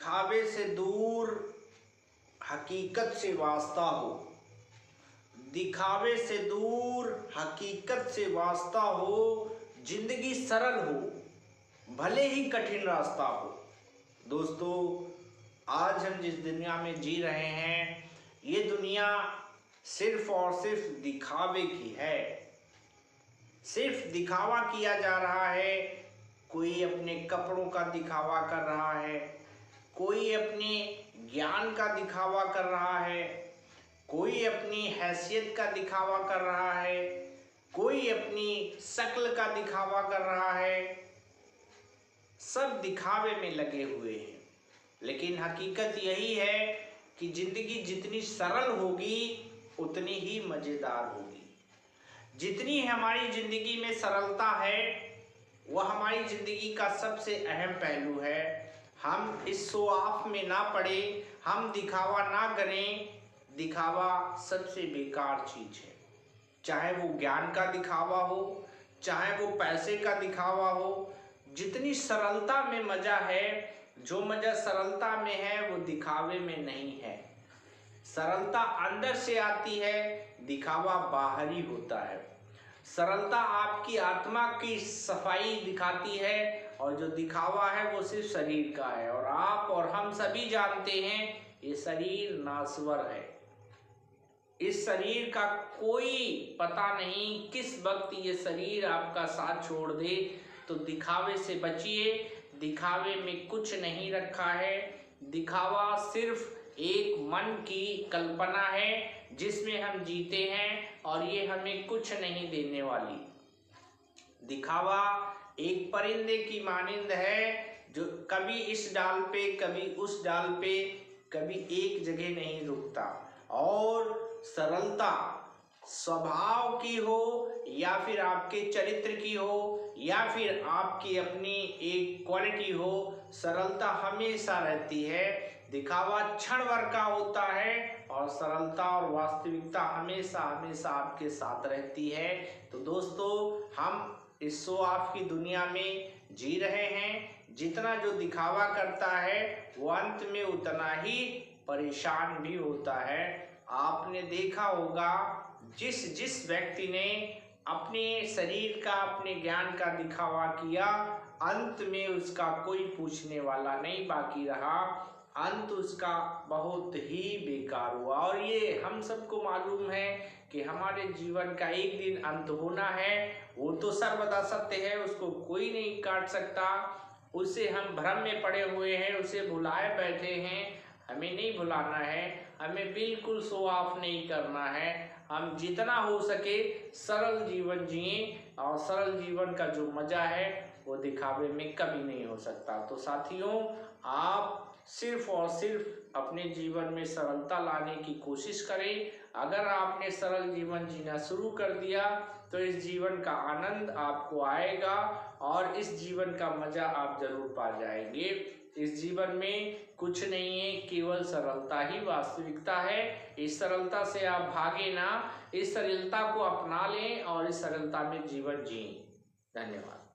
दिखावे से दूर हकीकत से वास्ता हो, दिखावे से दूर हकीकत से वास्ता हो, जिंदगी सरल हो भले ही कठिन रास्ता हो। दोस्तों, आज हम जिस दुनिया में जी रहे हैं, ये दुनिया सिर्फ और सिर्फ दिखावे की है। सिर्फ दिखावा किया जा रहा है। कोई अपने कपड़ों का दिखावा कर रहा है, कोई अपने ज्ञान का दिखावा कर रहा है, कोई अपनी हैसियत का दिखावा कर रहा है, कोई अपनी शक्ल का दिखावा कर रहा है। सब दिखावे में लगे हुए हैं, लेकिन हकीकत यही है कि जिंदगी जितनी सरल होगी उतनी ही मज़ेदार होगी। जितनी हमारी ज़िंदगी में सरलता है वह हमारी ज़िंदगी का सबसे अहम पहलू है। हम इस शो ऑफ में ना पड़े, हम दिखावा ना करें। दिखावा सबसे बेकार चीज़ है, चाहे वो ज्ञान का दिखावा हो, चाहे वो पैसे का दिखावा हो। जितनी सरलता में मज़ा है, जो मज़ा सरलता में है वो दिखावे में नहीं है। सरलता अंदर से आती है, दिखावा बाहरी होता है। सरलता आपकी आत्मा की सफाई दिखाती है और जो दिखावा है वो सिर्फ शरीर का है। और आप और हम सभी जानते हैं ये शरीर नाश्वर है। इस शरीर का कोई पता नहीं किस वक्त ये शरीर आपका साथ छोड़ दे, तो दिखावे से बचिए। दिखावे में कुछ नहीं रखा है। दिखावा सिर्फ एक मन की कल्पना है जिसमें हम जीते हैं और ये हमें कुछ नहीं देने वाली। दिखावा एक परिंदे की मानिंद है जो कभी इस डाल पे, कभी उस डाल पे, कभी एक जगह नहीं रुकता। और सरलता स्वभाव की हो या फिर आपके चरित्र की हो या फिर आपकी अपनी एक क्वालिटी हो, सरलता हमेशा रहती है। दिखावा क्षण भर का होता है और सरलता और वास्तविकता हमेशा हमेशा आपके साथ रहती है। तो दोस्तों, हम इस शो ऑफ की दुनिया में जी रहे हैं। जितना जो दिखावा करता है वो अंत में उतना ही परेशान भी होता है। आपने देखा होगा जिस व्यक्ति ने अपने शरीर का, अपने ज्ञान का दिखावा किया, अंत में उसका कोई पूछने वाला नहीं बाकी रहा। अंत उसका बहुत ही बेकार हुआ। और ये हम सबको मालूम है कि हमारे जीवन का एक दिन अंत होना है। वो तो सर्वदा सत्य है, उसको कोई नहीं काट सकता। उसे हम भ्रम में पड़े हुए हैं, उसे भुलाए बैठे हैं। हमें नहीं भुलाना है, हमें बिल्कुल शो ऑफ नहीं करना है। हम जितना हो सके सरल जीवन जिए, और सरल जीवन का जो मज़ा है वो दिखावे में कभी नहीं हो सकता। तो साथियों, आप सिर्फ और सिर्फ अपने जीवन में सरलता लाने की कोशिश करें। अगर आपने सरल जीवन जीना शुरू कर दिया तो इस जीवन का आनंद आपको आएगा और इस जीवन का मज़ा आप जरूर पा जाएंगे। इस जीवन में कुछ नहीं है, केवल सरलता ही वास्तविकता है। इस सरलता से आप भागे ना, इस सरलता को अपना लें और इस सरलता में जीवन जिएं। धन्यवाद।